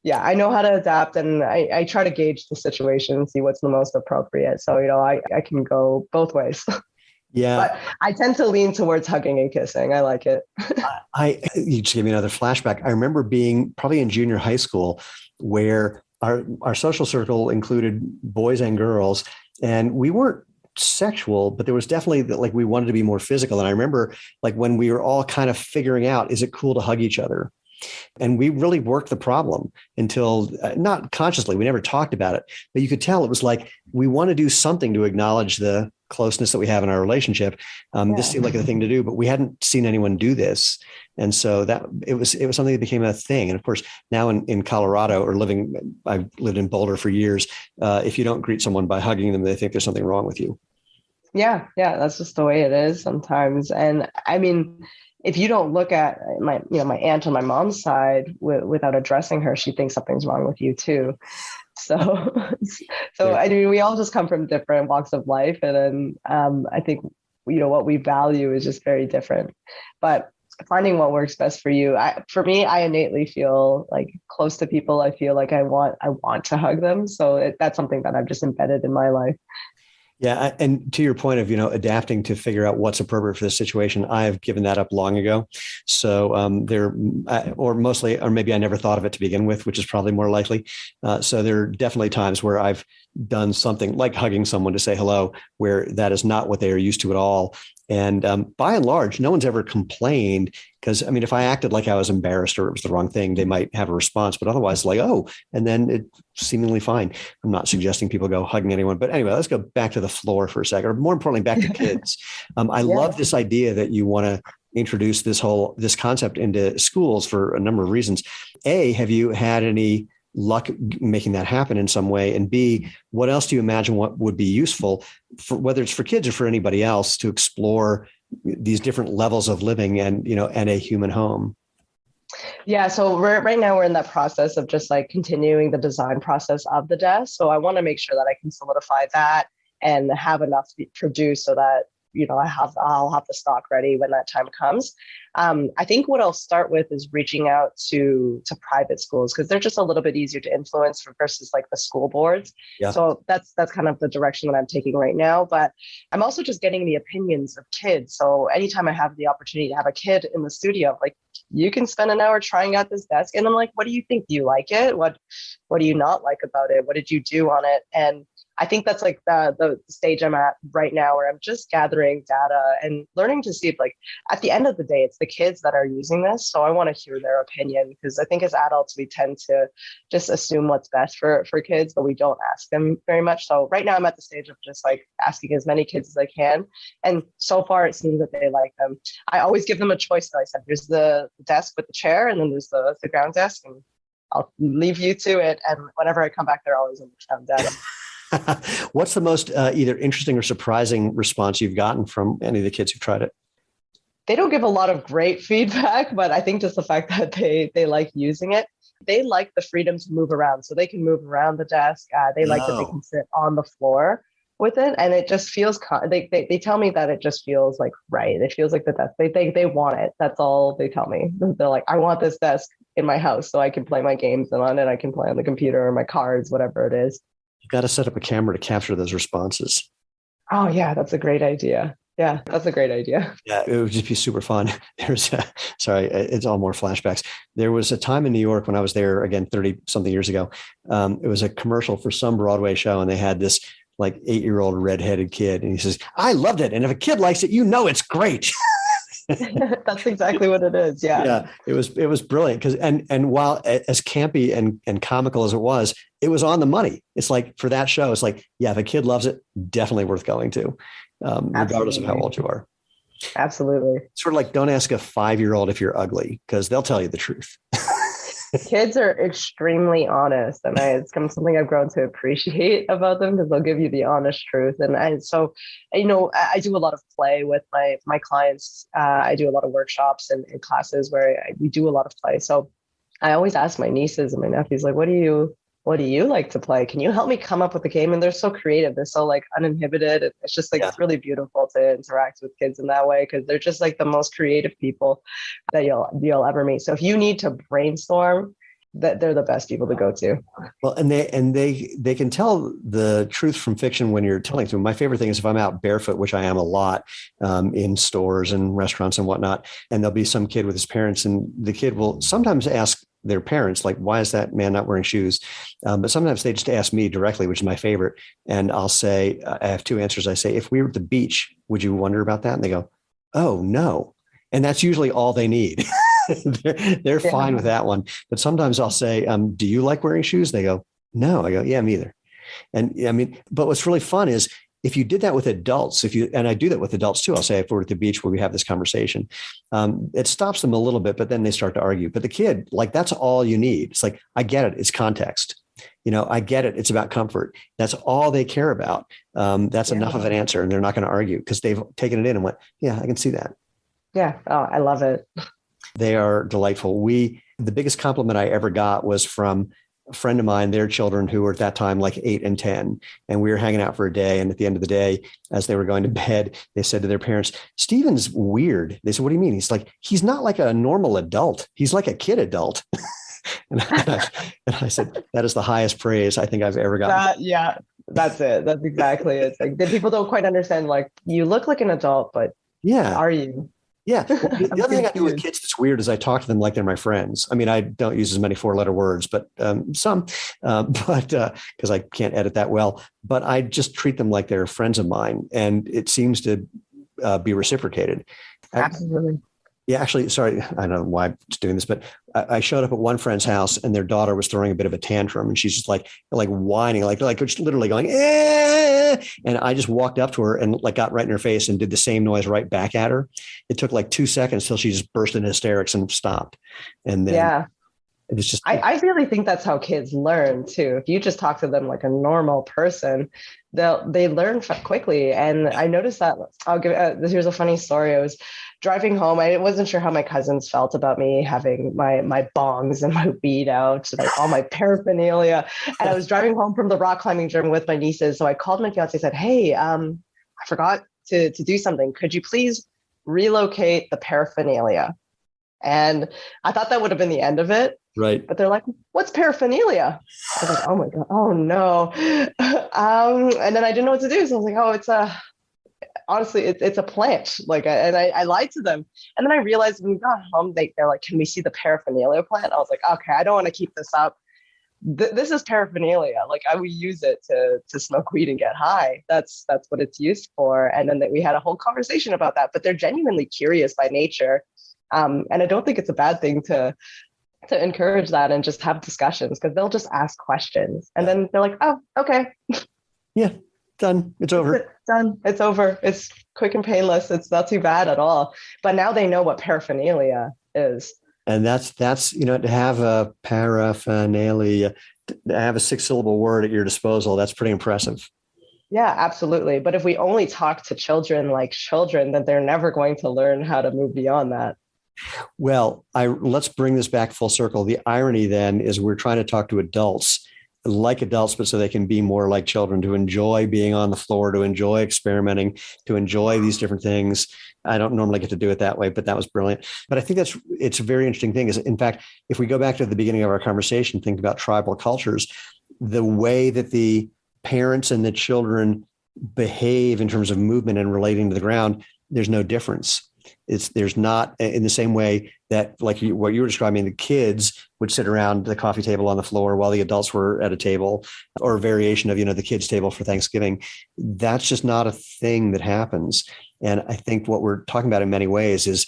yeah, I know how to adapt, and I try to gauge the situation and see what's the most appropriate. So, I can go both ways. Yeah. But I tend to lean towards hugging and kissing. I like it. You just gave me another flashback. I remember being probably in junior high school, where our social circle included boys and girls, and we weren't sexual, but there was definitely we wanted to be more physical. And I remember when we were all kind of figuring out, is it cool to hug each other? And we really worked the problem until not consciously, we never talked about it, but you could tell it was we want to do something to acknowledge the closeness that we have in our relationship. This seemed like the thing to do, but we hadn't seen anyone do this. And so that it was something that became a thing. And of course, now in Colorado, I've lived in Boulder for years. If you don't greet someone by hugging them, they think there's something wrong with you. Yeah, yeah, that's just the way it is sometimes. And I mean, if you don't look at my aunt on my mom's side without addressing her, she thinks something's wrong with you too. So, so There, I mean, we all just come from different walks of life, and then I think what we value is just very different. But finding what works best for you, for me, I innately feel like close to people. I feel like I want to hug them. So that's something that I've just embedded in my life. Yeah, and to your point of adapting to figure out what's appropriate for the situation, I have given that up long ago. So or mostly, or maybe I never thought of it to begin with, which is probably more likely. So there are definitely times where I've done something like hugging someone to say hello, where that is not what they are used to at all. And by and large, no one's ever complained because I mean, if I acted like I was embarrassed or it was the wrong thing, they might have a response. But otherwise, like, oh, and then it's seemingly fine. I'm not suggesting people go hugging anyone, but anyway, let's go back to the floor for a second, or more importantly, back to kids. I Yeah. love this idea that you want to introduce this concept into schools for a number of reasons. A, have you had any luck making that happen in some way? And B, what else do you imagine what would be useful for whether it's for kids or for anybody else to explore these different levels of living and a human home? Yeah, so right now we're in that process of just like continuing the design process of the desk. So I want to make sure that I can solidify that and have enough to be produced so that I'll have the stock ready when that time comes. I think what I'll start with is reaching out to private schools because they're just a little bit easier to influence versus like the school boards. Yeah. So that's kind of the direction that I'm taking right now. But I'm also just getting the opinions of kids. So anytime I have the opportunity to have a kid in the studio, I'm like, you can spend an hour trying out this desk, and I'm like, what do you think? Do you like it? What do you not like about it? What did you do on it? And I think that's like the stage I'm at right now where I'm just gathering data and learning to see if like at the end of the day, it's the kids that are using this. So I want to hear their opinion because I think as adults, we tend to just assume what's best for kids, but we don't ask them very much. So right now I'm at the stage of just like asking as many kids as I can. And so far it seems that they like them. I always give them a choice. So I said, there's the desk with the chair and then there's the ground desk and I'll leave you to it. And whenever I come back, they're always on the ground desk. What's the most either interesting or surprising response you've gotten from any of the kids who've tried it? They don't give a lot of great feedback, but I think just the fact that they like using it, they like the freedom to move around. So they can move around the desk. They like that they can sit on the floor with it. And it just feels, they tell me that it just feels like right. It feels like the desk, they want it. That's all they tell me. They're like, I want this desk in my house so I can play my games and on it. I can play on the computer or my cards, whatever it is. You've got to set up a camera to capture those responses. Oh yeah, that's a great idea. Yeah, that's a great idea. Yeah, it would just be super fun. Sorry, it's all more flashbacks. There was a time in New York when I was there again, 30 something years ago. It was a commercial for some Broadway show and they had this like 8-year-old redheaded kid. And he says, I loved it. And if a kid likes it, it's great. That's exactly what it is. Yeah. Yeah. It was brilliant. Cause, and while as campy and comical as it was on the money. It's like for that show, it's like, yeah, if a kid loves it, definitely worth going to, regardless of how old you are. Absolutely. Sort of like, don't ask a 5-year-old if you're ugly, because they'll tell you the truth. Kids are extremely honest, and it's something I've grown to appreciate about them because they'll give you the honest truth. And so, I do a lot of play with my clients. I do a lot of workshops and classes where we do a lot of play. So I always ask my nieces and my nephews, like, what do you like to play? Can you help me come up with a game? And they're so creative. They're so like uninhibited. It's just like, It's really beautiful to interact with kids in that way because they're just like the most creative people that you'll ever meet. So if you need to brainstorm, that they're the best people to go to. Well, and they can tell the truth from fiction when you're telling to them. My favorite thing is if I'm out barefoot, which I am a lot in stores and restaurants and whatnot, and there'll be some kid with his parents, and the kid will sometimes ask their parents, like, why is that man not wearing shoes? But sometimes they just ask me directly, which is my favorite. And I'll say, I have two answers. I say, if we were at the beach, would you wonder about that? And they go, oh, no. And that's usually all they need. they're fine with that one. But sometimes I'll say, do you like wearing shoes? They go, no. I go, yeah, me either. And I mean, but what's really fun is if you did that with adults, and I do that with adults too, I'll say, if we're at the beach where we have this conversation, it stops them a little bit, but then they start to argue. But the kid, like, that's all you need. It's like, I get it. It's context. I get it. It's about comfort. That's all they care about. That's enough of an answer. And they're not going to argue because they've taken it in and went, yeah, I can see that. Yeah. Oh, I love it. They are delightful. The biggest compliment I ever got was from a friend of mine, their children who were at that time like 8 and 10. And we were hanging out for a day. And at the end of the day, as they were going to bed, they said to their parents, Steven's weird. They said, what do you mean? He's not like a normal adult. He's like a kid adult. and I said, that is the highest praise I think I've ever gotten. Yeah, that's it. That's exactly it. It's like the people don't quite understand, like, you look like an adult, but are you? Yeah. Well, the other thing I do with kids that's weird is I talk to them like they're my friends. I mean, I don't use as many 4-letter words, but some, but because I can't edit that well, but I just treat them like they're friends of mine. And it seems to be reciprocated. Absolutely. Yeah, actually, sorry, I don't know why I'm just doing this, but I showed up at one friend's house and their daughter was throwing a bit of a tantrum and she's just like whining, like just literally going, eh! And I just walked up to her and like got right in her face and did the same noise right back at her. It took like 2 seconds till she just burst into hysterics and stopped. And then it was just, I really think that's how kids learn too. If you just talk to them like a normal person, they learn quickly. And I noticed that. Here's a funny story. I was driving home. I wasn't sure how my cousins felt about me having my bongs and my weed out, like all my paraphernalia. And I was driving home from the rock climbing gym with my nieces. So I called my fiance and said, hey, I forgot to do something. Could you please relocate the paraphernalia? And I thought that would have been the end of it. Right. But they're like, what's paraphernalia? I was like, oh my God, oh no. And then I didn't know what to do. So I was like, oh, honestly, it's a plant. Like, and I lied to them. And then I realized when we got home, they're like, can we see the paraphernalia plant? I was like, okay, I don't want to keep this up. This is paraphernalia. Like, I would use it to smoke weed and get high. That's what it's used for. And then we had a whole conversation about that, but they're genuinely curious by nature. And I don't think it's a bad thing to encourage that and just have discussions, because they'll just ask questions and then they're like, oh, okay. Yeah, done. It's over. Done. It's over. It's quick and painless. It's not too bad at all. But now they know what paraphernalia is. And that's, to have a paraphernalia, to have a 6-syllable word at your disposal, that's pretty impressive. Yeah, absolutely. But if we only talk to children like children, then they're never going to learn how to move beyond that. Well, let's bring this back full circle. The irony then is we're trying to talk to adults like adults, but so they can be more like children, to enjoy being on the floor, to enjoy experimenting, to enjoy these different things. I don't normally get to do it that way, but that was brilliant. But I think it's a very interesting thing. Is, in fact, if we go back to the beginning of our conversation, think about tribal cultures, the way that the parents and the children behave in terms of movement and relating to the ground, there's no difference. There's not, in the same way that, like what you were describing, the kids would sit around the coffee table on the floor while the adults were at a table, or a variation of, the kids' table for Thanksgiving. That's just not a thing that happens. And I think what we're talking about in many ways is,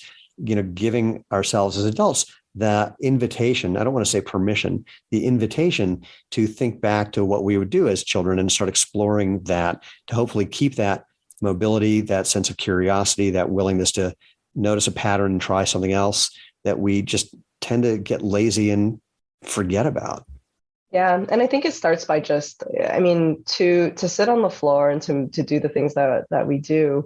giving ourselves as adults that invitation, I don't want to say permission, the invitation to think back to what we would do as children and start exploring that, to hopefully keep that mobility, that sense of curiosity, that willingness to notice a pattern and try something else that we just tend to get lazy and forget about. Yeah. And I think it starts by just, to sit on the floor and to do the things that we do,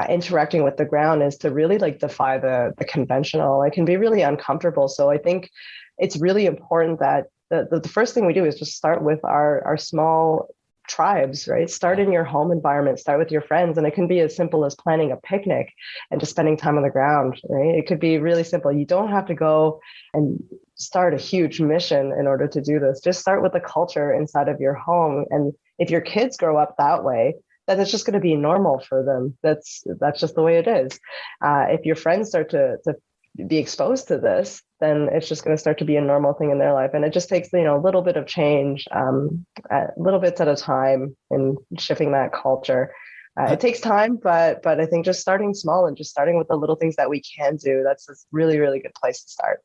interacting with the ground, is to really defy the conventional. It can be really uncomfortable. So I think it's really important that the first thing we do is just start with our small tribes, right? Start in your home environment, start with your friends. And it can be as simple as planning a picnic and just spending time on the ground, right? It could be really simple. You don't have to go and start a huge mission in order to do this. Just start with the culture inside of your home. And if your kids grow up that way, then it's just going to be normal for them. That's just the way it is. If your friends start to be exposed to this, then it's just going to start to be a normal thing in their life. And it just takes, a little bit of change, little bits at a time, in shifting that culture. It takes time, but I think just starting small and just starting with the little things that we can do, that's a really, really good place to start.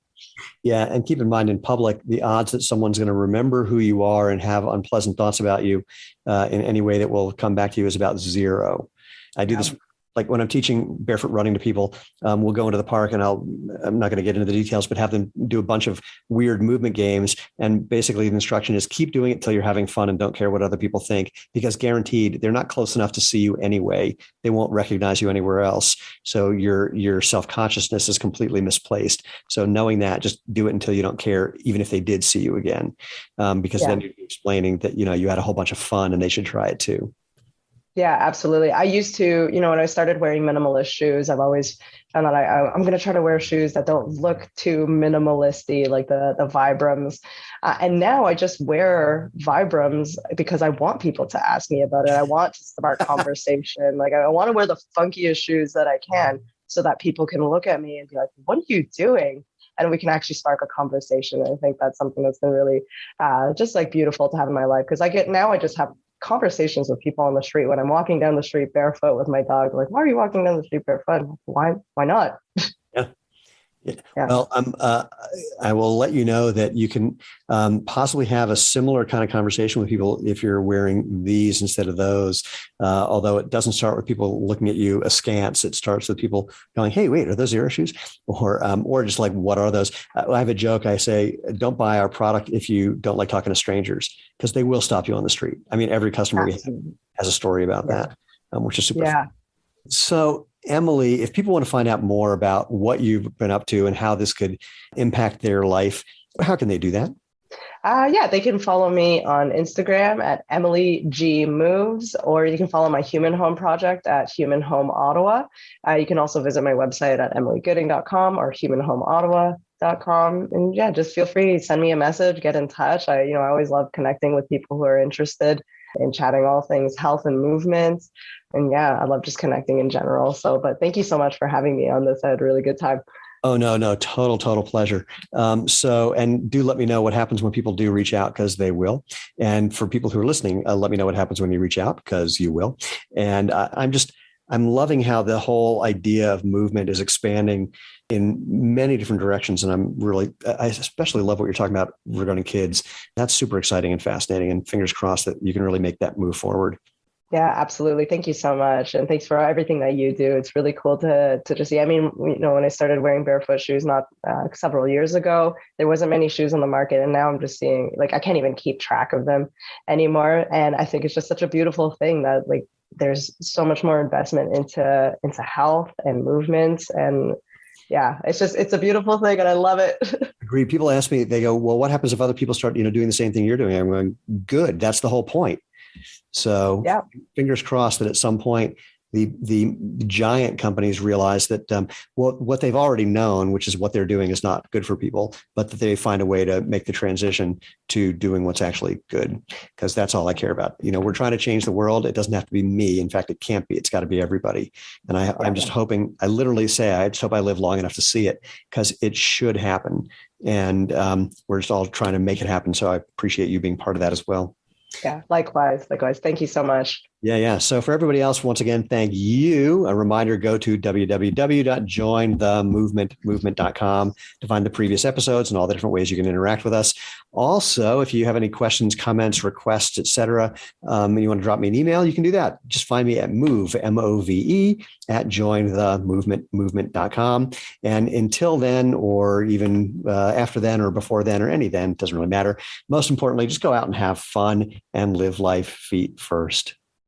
Yeah. And keep in mind, in public, the odds that someone's going to remember who you are and have unpleasant thoughts about you in any way that will come back to you is about zero. I do this like when I'm teaching barefoot running to people, we'll go into the park and I'm not going to get into the details, but have them do a bunch of weird movement games. And basically the instruction is keep doing it till you're having fun and don't care what other people think, because guaranteed they're not close enough to see you anyway. They won't recognize you anywhere else. So your self-consciousness is completely misplaced. So knowing that, just do it until you don't care, even if they did see you again, because then you're explaining that, you had a whole bunch of fun and they should try it too. Yeah, absolutely. I used to, when I started wearing minimalist shoes, I've always found that I'm going to try to wear shoes that don't look too minimalisty, like the Vibrams. And now I just wear Vibrams because I want people to ask me about it. I want to start conversation. Like I want to wear the funkiest shoes that I can so that people can look at me and be like, what are you doing? And we can actually spark a conversation. And I think that's something that's been really just like beautiful to have in my life, because I just have conversations with people on the street when I'm walking down the street barefoot with my dog. Like, why are you walking down the street barefoot? Why not? Yeah. Well, I will let you know that you can possibly have a similar kind of conversation with people if you're wearing these instead of those. Although it doesn't start with people looking at you askance, it starts with people going, "Hey, wait, are those Zero shoes?" Or just like, "What are those?" I have a joke. I say, "Don't buy our product if you don't like talking to strangers, because they will stop you on the street." I mean, every customer we have has a story about that, which is super fun. So, Emily, if people want to find out more about what you've been up to and how this could impact their life, how can they do that? They can follow me on Instagram at Emily G Moves, or you can follow my Human Home project at Human Home Ottawa. You can also visit my website at emilygooding.com or humanhomeottawa.com. And just feel free to send me a message, get in touch. I always love connecting with people who are interested in chatting all things health and movement. And I love just connecting in general. But thank you so much for having me on this. I had a really good time. Oh, no, total pleasure. And do let me know what happens when people do reach out, because they will. And for people who are listening, let me know what happens when you reach out, because you will. And I'm loving how the whole idea of movement is expanding in many different directions. And I especially love what you're talking about regarding kids. That's super exciting and fascinating, and fingers crossed that you can really make that move forward. Yeah, absolutely. Thank you so much. And thanks for everything that you do. It's really cool to just see. I mean, when I started wearing barefoot shoes, not several years ago, there wasn't many shoes on the market. And now I'm just seeing, like, I can't even keep track of them anymore. And I think it's just such a beautiful thing that, like, there's so much more investment into health and movement. And it's a beautiful thing. And I love it. Agreed. People ask me, they go, well, what happens if other people start, doing the same thing you're doing? I'm going, good. That's the whole point. So fingers crossed that at some point the giant companies realize that what they've already known, which is what they're doing, is not good for people, but that they find a way to make the transition to doing what's actually good. Because that's all I care about. We're trying to change the world. It doesn't have to be me. In fact, it can't be. It's got to be everybody. And I'm just hoping, I literally say, I just hope I live long enough to see it, because it should happen. And we're just all trying to make it happen. So I appreciate you being part of that as well. Yeah, likewise. Thank you so much. Yeah. So for everybody else, once again, thank you. A reminder, go to www.jointhemovement.com to find the previous episodes and all the different ways you can interact with us. Also, if you have any questions, comments, requests, etc., and you want to drop me an email, you can do that. Just find me at move, M-O-V-E, at jointhemovement.com. And until then, or even after then, or before then, or any then, doesn't really matter. Most importantly, just go out and have fun and live life feet first.